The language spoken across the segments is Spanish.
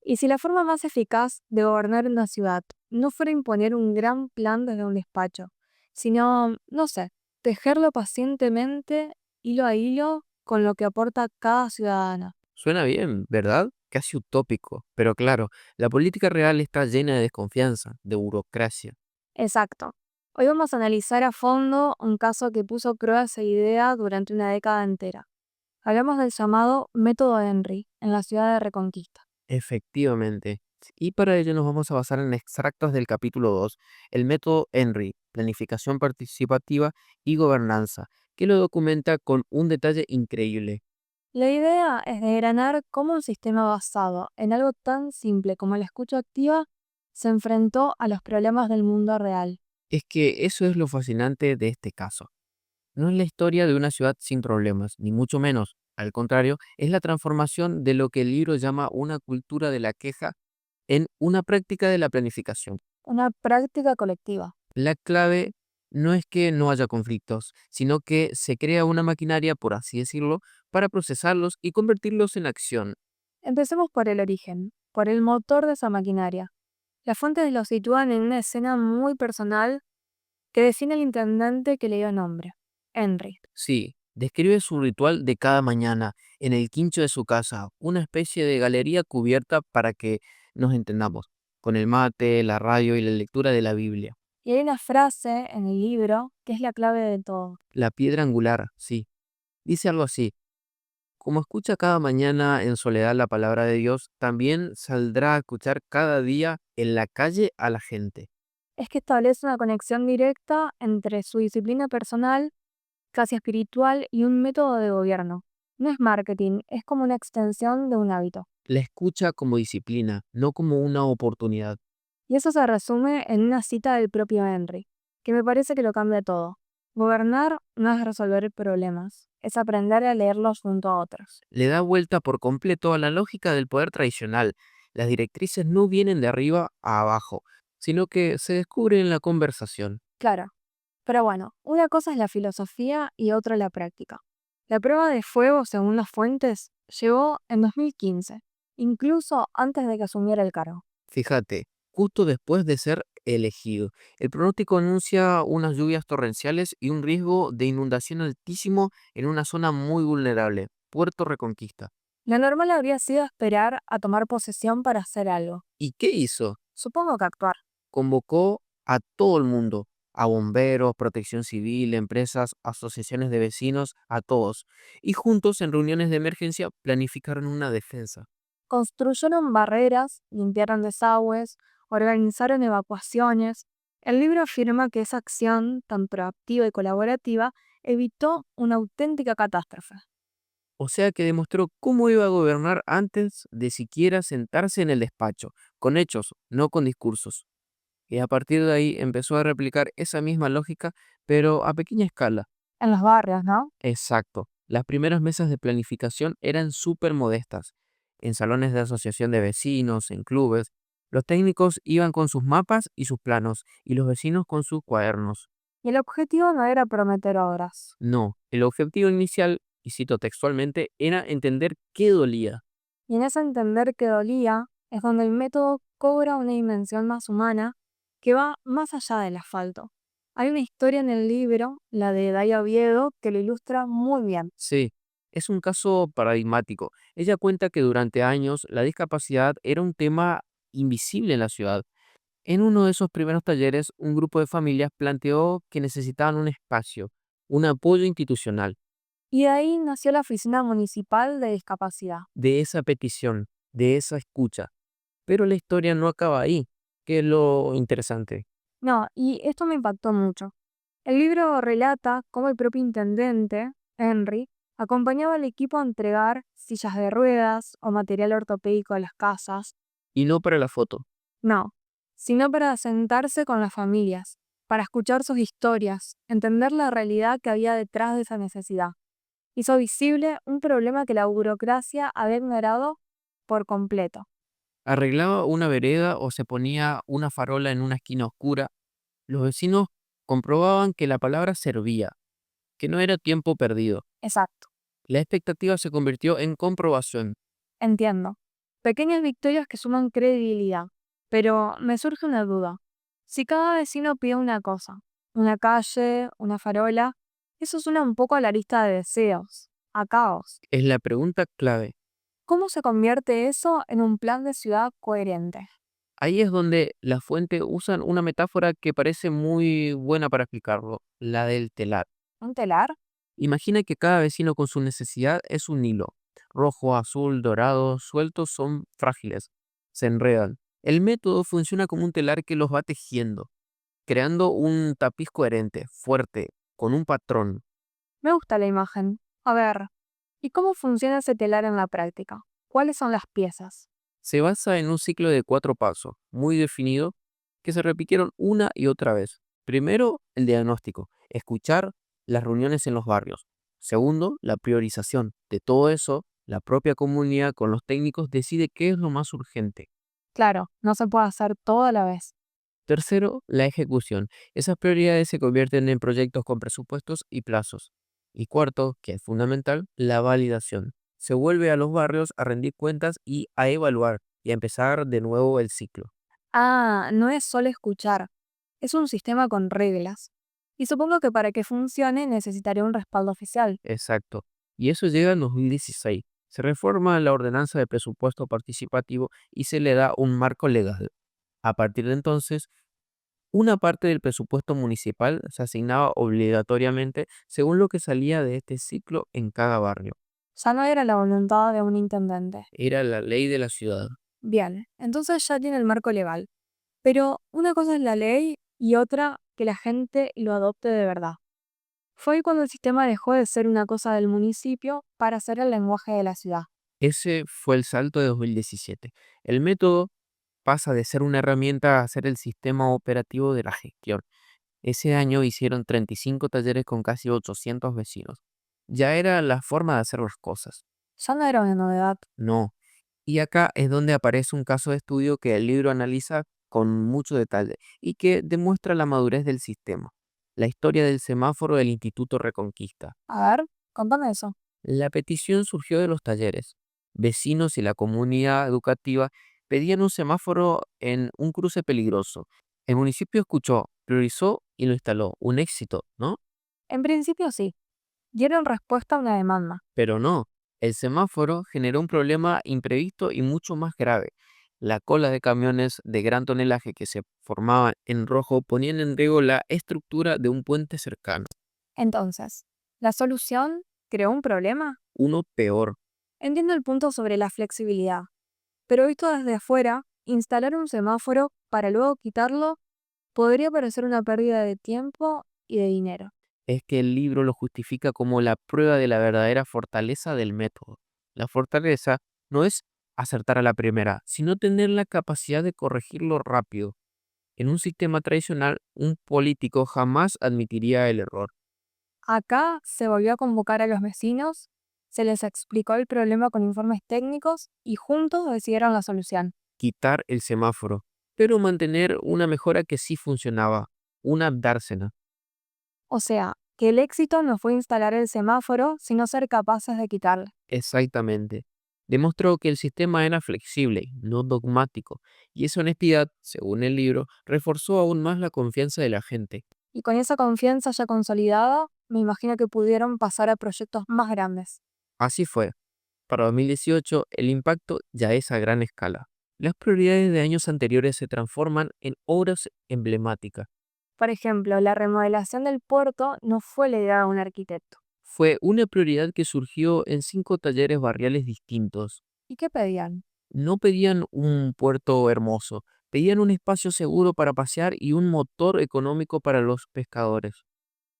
Y si la forma más eficaz de gobernar una ciudad no fuera imponer un gran plan desde un despacho, sino, no sé, tejerlo pacientemente, hilo a hilo, con lo que aporta cada ciudadano. Suena bien, ¿verdad? Casi utópico. Pero claro, la política real está llena de desconfianza, de burocracia. Exacto. Hoy vamos a analizar a fondo un caso que puso a prueba esa idea durante una década entera. Hablamos del llamado Método Henry en la ciudad de Reconquista. Efectivamente. Y para ello nos vamos a basar en extractos del capítulo 2, el método Henry, planificación participativa y gobernanza, que lo documenta con un detalle increíble. La idea es desgranar cómo un sistema basado en algo tan simple como la escucha activa se enfrentó a los problemas del mundo real. Es que eso es lo fascinante de este caso. No es la historia de una ciudad sin problemas, ni mucho menos. Al contrario, es la transformación de lo que el libro llama una cultura de la queja en una práctica de la planificación. Una práctica colectiva. La clave no es que no haya conflictos, sino que se crea una maquinaria, por así decirlo, para procesarlos y convertirlos en acción. Empecemos por el origen, por el motor de esa maquinaria. Las fuentes lo sitúan en una escena muy personal que define al intendente que le dio nombre, Henry. Sí, describe su ritual de cada mañana en el quincho de su casa, una especie de galería cubierta para que nos entendamos, con el mate, la radio y la lectura de la Biblia. Y hay una frase en el libro que es la clave de todo. La piedra angular, sí, dice algo así. Como escucha cada mañana en soledad la palabra de Dios, también saldrá a escuchar cada día en la calle a la gente. Es que establece una conexión directa entre su disciplina personal, casi espiritual, y un método de gobierno. No es marketing, es como una extensión de un hábito. La escucha como disciplina, no como una oportunidad. Y eso se resume en una cita del propio Henry, que me parece que lo cambia todo. Gobernar no es resolver problemas, es aprender a leerlos junto a otros. Le da vuelta por completo a la lógica del poder tradicional. Las directrices no vienen de arriba a abajo, sino que se descubren en la conversación. Claro, pero bueno, una cosa es la filosofía y otra la práctica. La prueba de fuego, según las fuentes, llegó en 2015, incluso antes de que asumiera el cargo. Fíjate, justo después de ser elegido, el pronóstico anuncia unas lluvias torrenciales y un riesgo de inundación altísimo en una zona muy vulnerable, Puerto Reconquista. Lo normal habría sido esperar a tomar posesión para hacer algo. ¿Y qué hizo? Supongo que actuar. Convocó a todo el mundo, a bomberos, protección civil, empresas, asociaciones de vecinos, a todos. Y juntos en reuniones de emergencia planificaron una defensa. Construyeron barreras, limpiaron desagües, organizaron evacuaciones. El libro afirma que esa acción, tan proactiva y colaborativa, evitó una auténtica catástrofe. O sea que demostró cómo iba a gobernar antes de siquiera sentarse en el despacho, con hechos, no con discursos. Y a partir de ahí empezó a replicar esa misma lógica, pero a pequeña escala. En los barrios, ¿no? Exacto. Las primeras mesas de planificación eran súper modestas. En salones de asociación de vecinos, en clubes, los técnicos iban con sus mapas y sus planos, y los vecinos con sus cuadernos. Y el objetivo no era prometer obras. No, el objetivo inicial, y cito textualmente, era entender qué dolía. Y en ese entender que dolía es donde el método cobra una dimensión más humana que va más allá del asfalto. Hay una historia en el libro, la de Daya Oviedo, que lo ilustra muy bien. Sí, es un caso paradigmático. Ella cuenta que durante años la discapacidad era un tema invisible en la ciudad. En uno de esos primeros talleres, un grupo de familias planteó que necesitaban un espacio, un apoyo institucional. Y de ahí nació la Oficina Municipal de Discapacidad. De esa petición, de esa escucha. Pero la historia no acaba ahí, que es lo interesante. No, y esto me impactó mucho. El libro relata cómo el propio intendente, Henry, acompañaba al equipo a entregar sillas de ruedas o material ortopédico a las casas. Y no para la foto. No, sino para sentarse con las familias, para escuchar sus historias, entender la realidad que había detrás de esa necesidad. Hizo visible un problema que la burocracia había ignorado por completo. Arreglaba una vereda o se ponía una farola en una esquina oscura. Los vecinos comprobaban que la palabra servía, que no era tiempo perdido. Exacto, La expectativa se convirtió en comprobación. entiendo. Pequeñas victorias que suman credibilidad. Pero me surge una duda. Si cada vecino pide una cosa, una calle, una farola, eso suena un poco a la lista de deseos, a caos. Es la pregunta clave. ¿Cómo se convierte eso en un plan de ciudad coherente? Ahí es donde las fuentes usan una metáfora que parece muy buena para explicarlo, la del telar. ¿Un telar? Imagina que cada vecino con su necesidad es un hilo. Rojo, azul, dorado, sueltos son frágiles, se enredan. El método funciona como un telar que los va tejiendo, creando un tapiz coherente, fuerte, con un patrón. Me gusta la imagen. A ver, ¿y cómo funciona ese telar en la práctica? ¿Cuáles son las piezas? Se basa en un ciclo de 4 pasos, muy definido, que se repitieron una y otra vez. Primero, el diagnóstico, escuchar las reuniones en los barrios. Segundo, la priorización. De todo eso, la propia comunidad con los técnicos decide qué es lo más urgente. Claro, no se puede hacer todo a la vez. Tercero, la ejecución. Esas prioridades se convierten en proyectos con presupuestos y plazos. Y cuarto, que es fundamental, la validación. Se vuelve a los barrios a rendir cuentas y a evaluar y a empezar de nuevo el ciclo. Ah, no es solo escuchar, es un sistema con reglas. Y supongo que para que funcione necesitaría un respaldo oficial. Exacto. Y eso llega en 2016. Se reforma la ordenanza de presupuesto participativo y se le da un marco legal. A partir de entonces, una parte del presupuesto municipal se asignaba obligatoriamente según lo que salía de este ciclo en cada barrio. Ya no era la voluntad de un intendente. Era la ley de la ciudad. Bien, entonces ya tiene el marco legal. Pero una cosa es la ley y otra que la gente lo adopte de verdad. Fue ahí cuando el sistema dejó de ser una cosa del municipio para ser el lenguaje de la ciudad. Ese fue el salto de 2017. El método pasa de ser una herramienta a ser el sistema operativo de la gestión. Ese año hicieron 35 talleres con casi 800 vecinos. Ya era la forma de hacer las cosas. Ya no era una novedad. No. Y acá es donde aparece un caso de estudio que el libro analiza con mucho detalle y que demuestra la madurez del sistema. La historia del semáforo del Instituto Reconquista. A ver, contame eso. La petición surgió de los talleres. Vecinos y la comunidad educativa pedían un semáforo en un cruce peligroso. El municipio escuchó, priorizó y lo instaló. Un éxito, ¿no? En principio sí, dieron respuesta a una demanda. Pero no. El semáforo generó un problema imprevisto y mucho más grave. La cola de camiones de gran tonelaje que se formaban en rojo ponían en riesgo la estructura de un puente cercano. Entonces, ¿la solución creó un problema? Uno peor. Entiendo el punto sobre la flexibilidad, pero visto desde afuera, instalar un semáforo para luego quitarlo podría parecer una pérdida de tiempo y de dinero. Es que el libro lo justifica como la prueba de la verdadera fortaleza del método. La fortaleza no es acertar a la primera, sino tener la capacidad de corregirlo rápido. En un sistema tradicional, un político jamás admitiría el error. Acá se volvió a convocar a los vecinos, se les explicó el problema con informes técnicos y juntos decidieron la solución. Quitar el semáforo, pero mantener una mejora que sí funcionaba, una dársena. O sea, que el éxito no fue instalar el semáforo, sino ser capaces de quitarlo. Exactamente. Demostró que el sistema era flexible, no dogmático, y esa honestidad, según el libro, reforzó aún más la confianza de la gente. Y con esa confianza ya consolidada, me imagino que pudieron pasar a proyectos más grandes. Así fue. Para 2018, el impacto ya es a gran escala. Las prioridades de años anteriores se transforman en obras emblemáticas. Por ejemplo, la remodelación del puerto no fue la idea de un arquitecto. Fue una prioridad que surgió en 5 talleres barriales distintos. ¿Y qué pedían? No pedían un puerto hermoso, pedían un espacio seguro para pasear y un motor económico para los pescadores.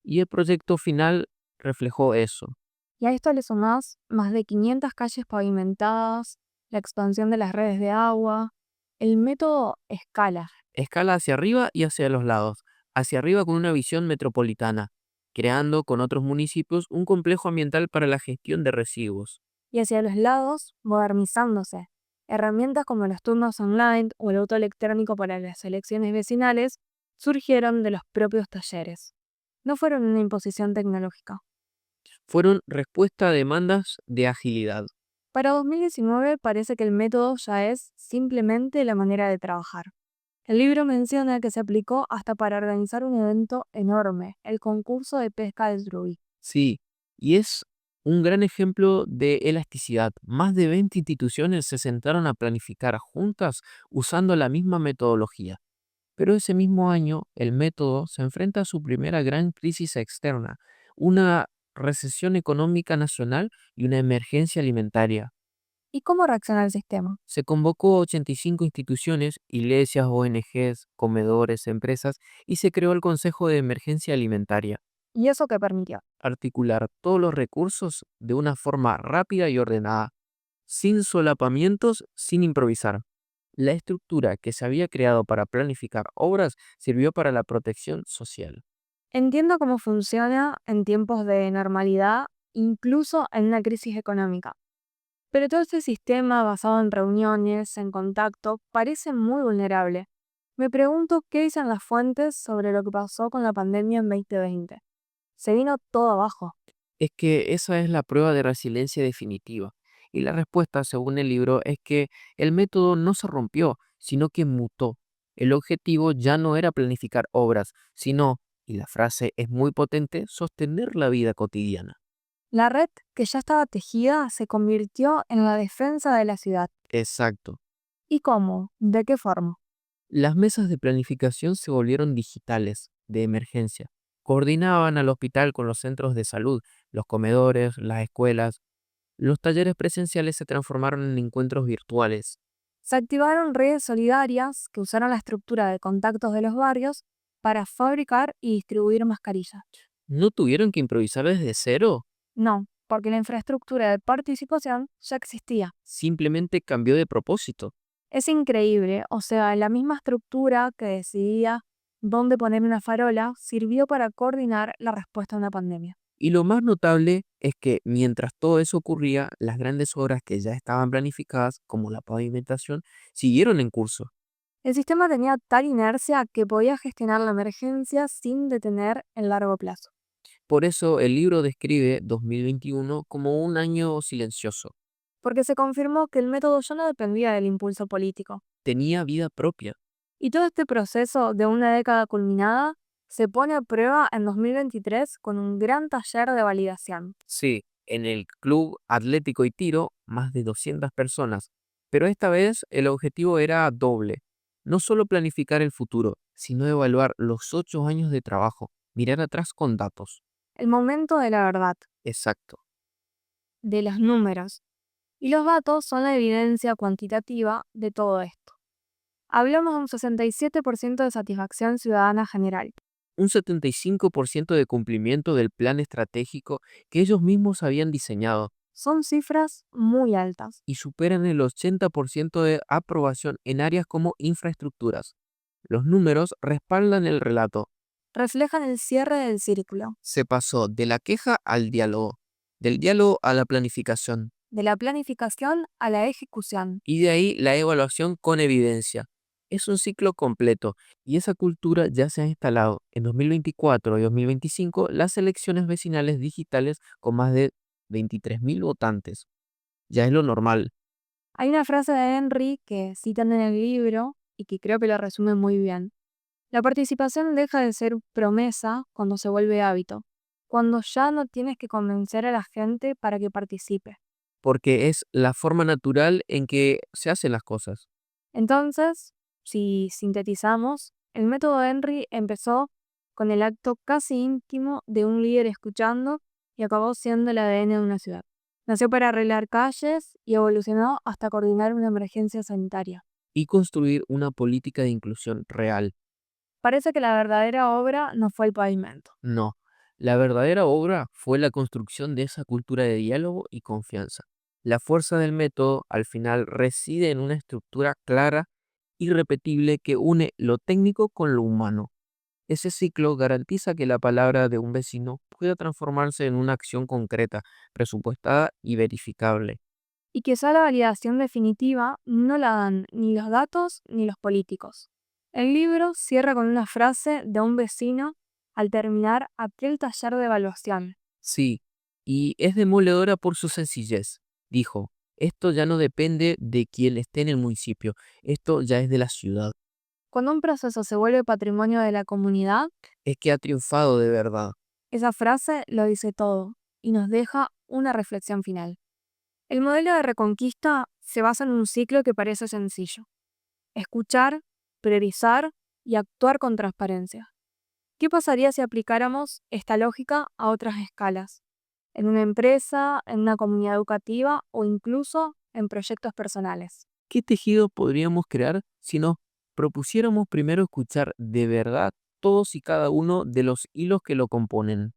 Y el proyecto final reflejó eso. Y a esto le sumás más de 500 calles pavimentadas, la expansión de las redes de agua. El método escala. Escala hacia arriba y hacia los lados. Hacia arriba con una visión metropolitana, creando con otros municipios un complejo ambiental para la gestión de residuos. Y hacia los lados, modernizándose. Herramientas como los turnos online o el auto electrónico para las elecciones vecinales surgieron de los propios talleres. No fueron una imposición tecnológica. Fueron respuesta a demandas de agilidad. Para 2019 parece que el método ya es simplemente la manera de trabajar. El libro menciona que se aplicó hasta para organizar un evento enorme, el concurso de pesca del Surubí. Sí, y es un gran ejemplo de elasticidad. Más de 20 instituciones se sentaron a planificar juntas usando la misma metodología. Pero ese mismo año, el método se enfrenta a su primera gran crisis externa, una recesión económica nacional y una emergencia alimentaria. ¿Y cómo reacciona el sistema? Se convocó a 85 instituciones, iglesias, ONGs, comedores, empresas, y se creó el Consejo de Emergencia Alimentaria. ¿Y eso qué permitió? Articular todos los recursos de una forma rápida y ordenada, sin solapamientos, sin improvisar. La estructura que se había creado para planificar obras sirvió para la protección social. Entiendo cómo funciona en tiempos de normalidad, incluso en una crisis económica. Pero todo este sistema basado en reuniones, en contacto, parece muy vulnerable. Me pregunto qué dicen las fuentes sobre lo que pasó con la pandemia en 2020. Se vino todo abajo. Es que esa es la prueba de resiliencia definitiva. Y la respuesta, según el libro, es que el método no se rompió, sino que mutó. El objetivo ya no era planificar obras, sino, y la frase es muy potente, sostener la vida cotidiana. La red, que ya estaba tejida, se convirtió en la defensa de la ciudad. Exacto. ¿Y cómo? ¿De qué forma? Las mesas de planificación se volvieron digitales, de emergencia. Coordinaban al hospital con los centros de salud, los comedores, las escuelas. Los talleres presenciales se transformaron en encuentros virtuales. Se activaron redes solidarias que usaron la estructura de contactos de los barrios para fabricar y distribuir mascarillas. ¿No tuvieron que improvisar desde cero? No, porque la infraestructura de participación ya existía. Simplemente cambió de propósito. Es increíble, o sea, la misma estructura que decidía dónde poner una farola sirvió para coordinar la respuesta a una pandemia. Y lo más notable es que mientras todo eso ocurría, las grandes obras que ya estaban planificadas, como la pavimentación, siguieron en curso. El sistema tenía tal inercia que podía gestionar la emergencia sin detener el largo plazo, Por eso el libro describe 2021 como un año silencioso. porque se confirmó que el método ya no dependía del impulso político. Tenía vida propia. Y todo este proceso de una década culminada se pone a prueba en 2023 con un gran taller de validación. Sí, en el Club Atlético y Tiro, más de 200 personas. Pero esta vez el objetivo era doble. No solo planificar el futuro, sino evaluar los 8 años de trabajo, mirar atrás con datos. El momento de la verdad, Exacto. de los números. Y los datos son la evidencia cuantitativa de todo esto. Hablamos de un 67% de satisfacción ciudadana general. Un 75% de cumplimiento del plan estratégico que ellos mismos habían diseñado Son cifras muy altas. y superan el 80% de aprobación en áreas como infraestructuras. Los números respaldan el relato. Reflejan el cierre del círculo, Se pasó de la queja al diálogo, del diálogo a la planificación de la planificación a la ejecución. y de ahí la evaluación con evidencia. Es un ciclo completo y esa cultura ya se ha instalado. En 2024 y 2025 las elecciones vecinales digitales con más de 23.000 votantes. Ya es lo normal. Hay una frase de Henry que citan en el libro y que creo que lo resume muy bien. La participación deja de ser promesa cuando se vuelve hábito, cuando ya no tienes que convencer a la gente para que participe. Porque es la forma natural en que se hacen las cosas. Entonces, si sintetizamos, el método Henry empezó con el acto casi íntimo de un líder escuchando y acabó siendo el ADN de una ciudad. Nació para arreglar calles y evolucionó hasta coordinar una emergencia sanitaria. Y construir una política de inclusión real. Parece que la verdadera obra no fue el pavimento. No, la verdadera obra fue la construcción de esa cultura de diálogo y confianza. La fuerza del método al final reside en una estructura clara y repetible que une lo técnico con lo humano. Ese ciclo garantiza que la palabra de un vecino pueda transformarse en una acción concreta, presupuestada y verificable. Y quizá la validación definitiva no la dan ni los datos ni los políticos. El libro cierra con una frase de un vecino al terminar aquel taller de evaluación. Sí, y es demoledora por su sencillez. Dijo, Esto ya no depende de quien esté en el municipio, esto ya es de la ciudad. Cuando un proceso se vuelve patrimonio de la comunidad, Es que ha triunfado de verdad. esa frase lo dice todo y nos deja una reflexión final. El modelo de Reconquista se basa en un ciclo que parece sencillo: escuchar, priorizar y actuar con transparencia. ¿Qué pasaría si aplicáramos esta lógica a otras escalas? En una empresa, en una comunidad educativa o incluso en proyectos personales. ¿Qué tejido podríamos crear si nos propusiéramos primero escuchar de verdad todos y cada uno de los hilos que lo componen?